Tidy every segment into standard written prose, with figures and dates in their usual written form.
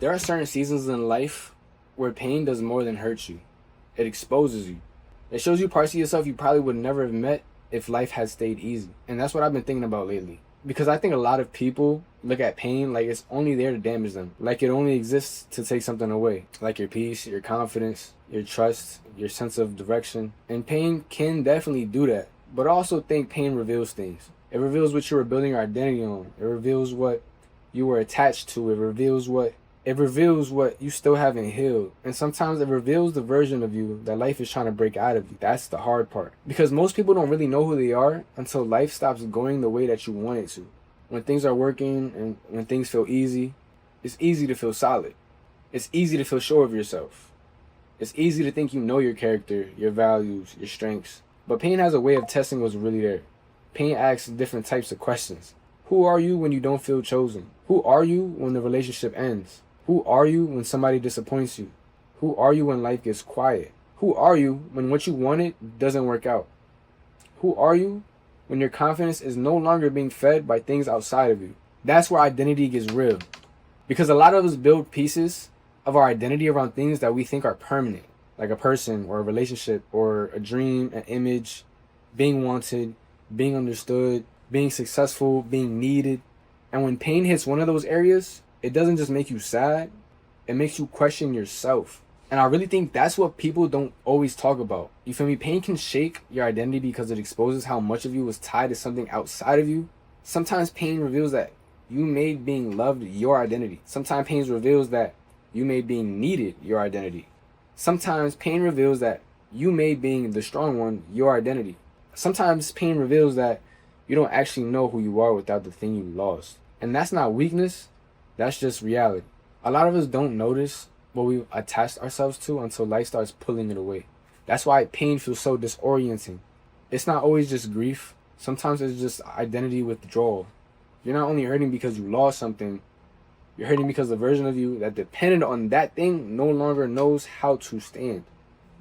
There are certain seasons in life where pain does more than hurt you. It exposes you. It shows you parts of yourself you probably would never have met if life had stayed easy. And that's what I've been thinking about lately. Because I think a lot of people look at pain like it's only there to damage them. Like it only exists to take something away. Like your peace, your confidence, your trust, your sense of direction. And pain can definitely do that. But I also think pain reveals things. It reveals what you were building your identity on. It reveals what you were attached to. It reveals what you still haven't healed. And sometimes it reveals the version of you that life is trying to break out of you. That's the hard part. Because most people don't really know who they are until life stops going the way that you want it to. When things are working and when things feel easy, it's easy to feel solid. It's easy to feel sure of yourself. It's easy to think you know your character, your values, your strengths. But pain has a way of testing what's really there. Pain asks different types of questions. Who are you when you don't feel chosen? Who are you when the relationship ends? Who are you when somebody disappoints you? Who are you when life gets quiet? Who are you when what you wanted doesn't work out? Who are you when your confidence is no longer being fed by things outside of you? That's where identity gets real. Because a lot of us build pieces of our identity around things that we think are permanent, like a person or a relationship or a dream, an image, being wanted, being understood, being successful, being needed. And when pain hits one of those areas, it doesn't just make you sad, it makes you question yourself. And I really think that's what people don't always talk about. You feel me? Pain can shake your identity because it exposes how much of you was tied to something outside of you. Sometimes pain reveals that you made being loved your identity. Sometimes pain reveals that you made being needed your identity. Sometimes pain reveals that you made being the strong one your identity. Sometimes pain reveals that you don't actually know who you are without the thing you lost. And that's not weakness. That's just reality. A lot of us don't notice what we've attached ourselves to until life starts pulling it away. That's why pain feels so disorienting. It's not always just grief. Sometimes it's just identity withdrawal. You're not only hurting because you lost something, you're hurting because the version of you that depended on that thing no longer knows how to stand.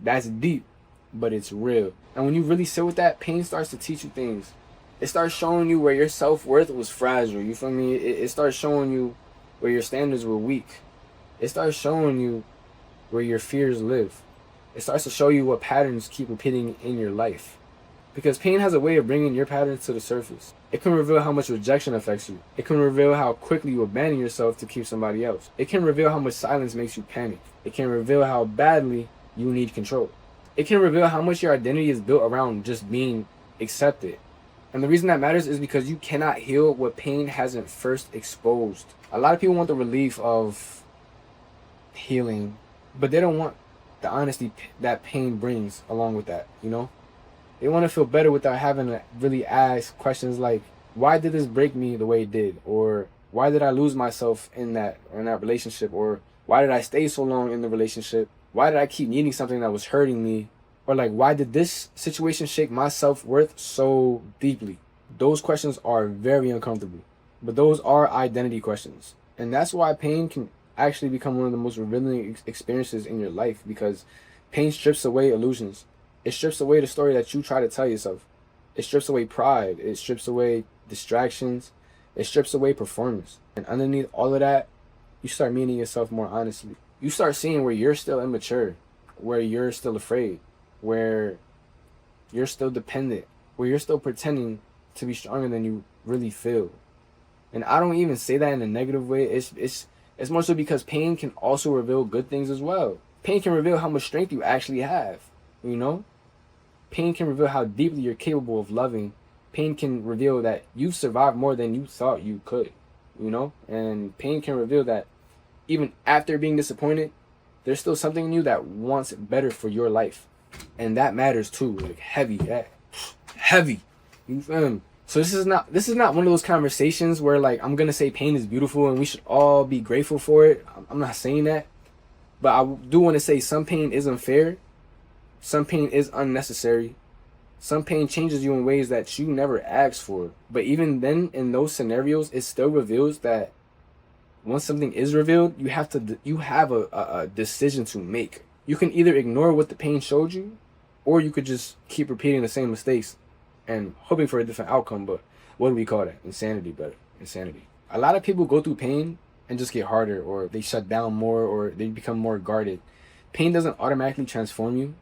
That's deep, but it's real. And when you really sit with that, pain starts to teach you things. It starts showing you where your self-worth was fragile. You feel me? It starts showing you where your standards were weak. It starts showing you where your fears live. It starts to show you what patterns keep repeating in your life. Because pain has a way of bringing your patterns to the surface. It can reveal how much rejection affects you. It can reveal how quickly you abandon yourself to keep somebody else. It can reveal how much silence makes you panic. It can reveal how badly you need control. It can reveal how much your identity is built around just being accepted. And the reason that matters is because you cannot heal what pain hasn't first exposed. A lot of people want the relief of healing, but they don't want the honesty that pain brings along with that, you know? They want to feel better without having to really ask questions like, why did this break me the way it did? Or why did I lose myself in that relationship? Or why did I stay so long in the relationship? Why did I keep needing something that was hurting me? Or like, why did this situation shake my self-worth so deeply? Those questions are very uncomfortable, but those are identity questions. And that's why pain can actually become one of the most revealing experiences in your life, because pain strips away illusions. It strips away the story that you try to tell yourself. It strips away pride. It strips away distractions. It strips away performance. And underneath all of that, you start meeting yourself more honestly. You start seeing where you're still immature, where you're still afraid, where you're still dependent, where you're still pretending to be stronger than you really feel. And I don't even say that in a negative way. It's more so because pain can also reveal good things as well. Pain can reveal how much strength you actually have, you know? Pain can reveal how deeply you're capable of loving. Pain can reveal that you've survived more than you thought you could, you know? And pain can reveal that even after being disappointed, there's still something in you that wants better for your life. And that matters too, like heavy. You feel me? So this is not one of those conversations where like I'm gonna say pain is beautiful and we should all be grateful for it. I'm not saying that, but I do want to say some pain is unfair, some pain is unnecessary, some pain changes you in ways that you never asked for. But even then, in those scenarios, it still reveals that once something is revealed, you have a decision to make. You can either ignore what the pain showed you, or you could just keep repeating the same mistakes and hoping for a different outcome. But what do we call that? Insanity, brother. Insanity. A lot of people go through pain and just get harder, or they shut down more, or they become more guarded. Pain doesn't automatically transform you,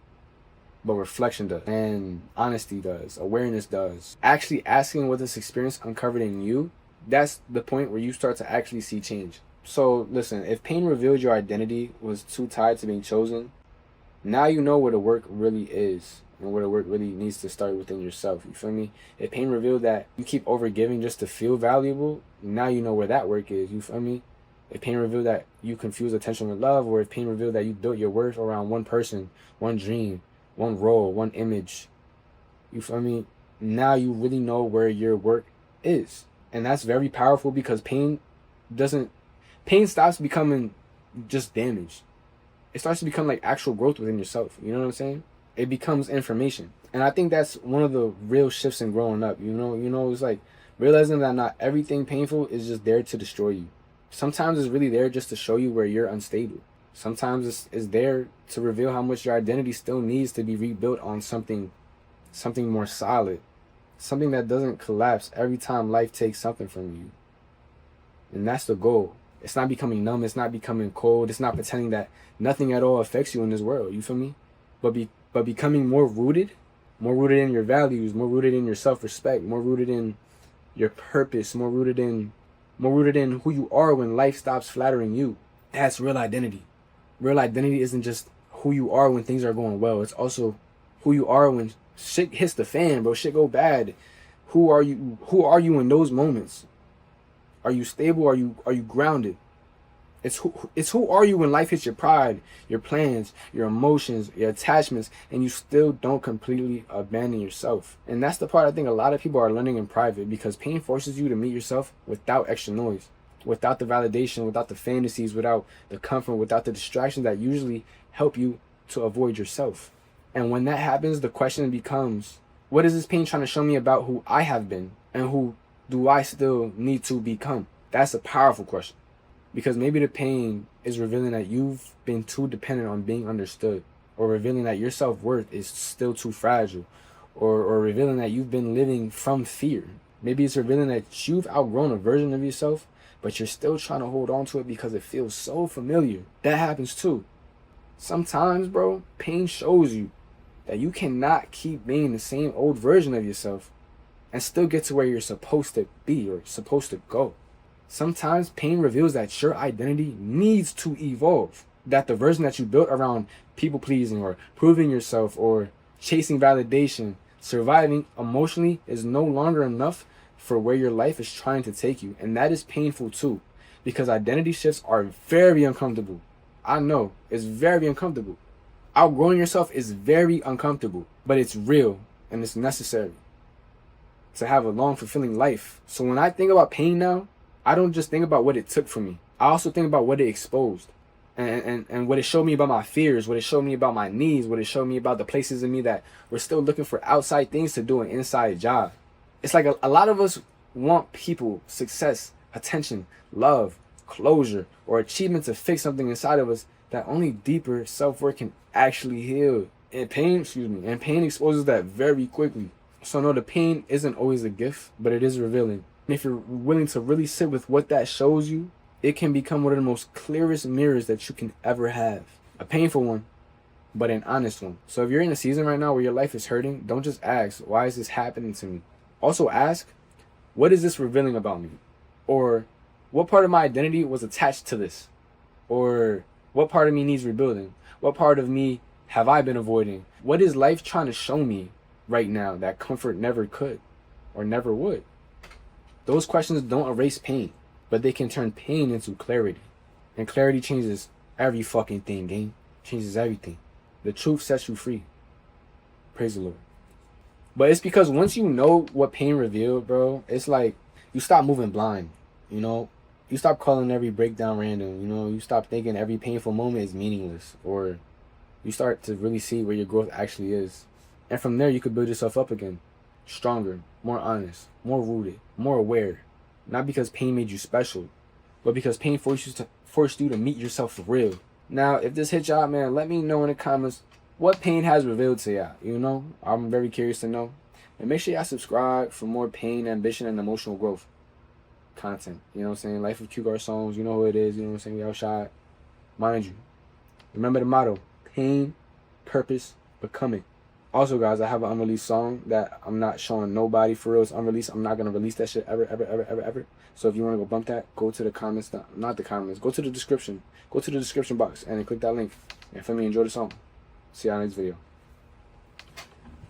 but reflection does, and honesty does, awareness does. Actually asking what this experience uncovered in you, that's the point where you start to actually see change. So listen, if pain revealed your identity was too tied to being chosen, now you know where the work really is, and where the work really needs to start within yourself. You feel me? If pain revealed that you keep overgiving just to feel valuable, now you know where that work is. You feel me? If pain revealed that you confuse attention with love, or if pain revealed that you built your worth around one person, one dream, one role, one image, you feel me? Now you really know where your work is. And that's very powerful, because pain stops becoming just damage. It starts to become like actual growth within yourself. You know what I'm saying? It becomes information. And I think that's one of the real shifts in growing up. You know, it's like realizing that not everything painful is just there to destroy you. Sometimes it's really there just to show you where you're unstable. Sometimes it's there to reveal how much your identity still needs to be rebuilt on something more solid. Something that doesn't collapse every time life takes something from you. And that's the goal. It's not becoming numb. It's not becoming cold. It's not pretending that nothing at all affects you in this world. You feel me? But becoming more rooted in your values, more rooted in your self-respect, more rooted in your purpose, more rooted in who you are when life stops flattering you. That's real identity. Real identity isn't just who you are when things are going well. It's also who you are when shit hits the fan, bro. Shit go bad. Who are you? Who are you in those moments? Are you stable? Are you grounded? It's who are you when life hits your pride, your plans, your emotions, your attachments, and you still don't completely abandon yourself. And that's the part I think a lot of people are learning in private, because pain forces you to meet yourself without extra noise, without the validation, without the fantasies, without the comfort, without the distractions that usually help you to avoid yourself. And when that happens, the question becomes, what is this pain trying to show me about who I have been, and who do I still need to become? That's a powerful question. Because maybe the pain is revealing that you've been too dependent on being understood, or revealing that your self-worth is still too fragile, or revealing that you've been living from fear. Maybe it's revealing that you've outgrown a version of yourself, but you're still trying to hold on to it because it feels so familiar. That happens too. Sometimes, bro, pain shows you that you cannot keep being the same old version of yourself and still get to where you're supposed to be or supposed to go. Sometimes pain reveals that your identity needs to evolve. That the version that you built around people pleasing, or proving yourself, or chasing validation, surviving emotionally, is no longer enough for where your life is trying to take you. And that is painful too, because identity shifts are very uncomfortable. I know, it's very uncomfortable. Outgrowing yourself is very uncomfortable, but it's real and it's necessary to have a long, fulfilling life. So when I think about pain now, I don't just think about what it took from me. I also think about what it exposed, and what it showed me about my fears, what it showed me about my needs, what it showed me about the places in me that were still looking for outside things to do an inside job. It's like a lot of us want people, success, attention, love, closure, or achievement to fix something inside of us that only deeper self-work can actually heal. And pain exposes that very quickly. So no, the pain isn't always a gift, but it is revealing. And if you're willing to really sit with what that shows you, it can become one of the most clearest mirrors that you can ever have. A painful one, but an honest one. So if you're in a season right now where your life is hurting, don't just ask, why is this happening to me? Also ask, what is this revealing about me? Or what part of my identity was attached to this? Or what part of me needs rebuilding? What part of me have I been avoiding? What is life trying to show me right now that comfort never could or never would? Those questions don't erase pain, but they can turn pain into clarity. And clarity changes every fucking thing, gang. Changes everything. The truth sets you free. Praise the Lord. But it's because once you know what pain revealed, bro, it's like you stop moving blind, you know? You stop calling every breakdown random, you know? You stop thinking every painful moment is meaningless, or you start to really see where your growth actually is. And from there, you could build yourself up again. Stronger, more honest, more rooted, more aware. Not because pain made you special, but because pain forced you to meet yourself for real. Now, if this hit y'all, man, let me know in the comments what pain has revealed to y'all. You know, I'm very curious to know. And make sure y'all subscribe for more pain, ambition, and emotional growth. content. You know what I'm saying? Life of Q Garçons, you know who it is, you know what I'm saying? We outshot. Mind you, remember the motto: pain, purpose, becoming. Also, guys, I have an unreleased song that I'm not showing nobody for real. It's unreleased. I'm not gonna release that shit ever. So if you wanna go bump that, go to the comments. Not the comments. Go to the description. Go to the description box and then click that link. And for me, enjoy the song. See y'all next video.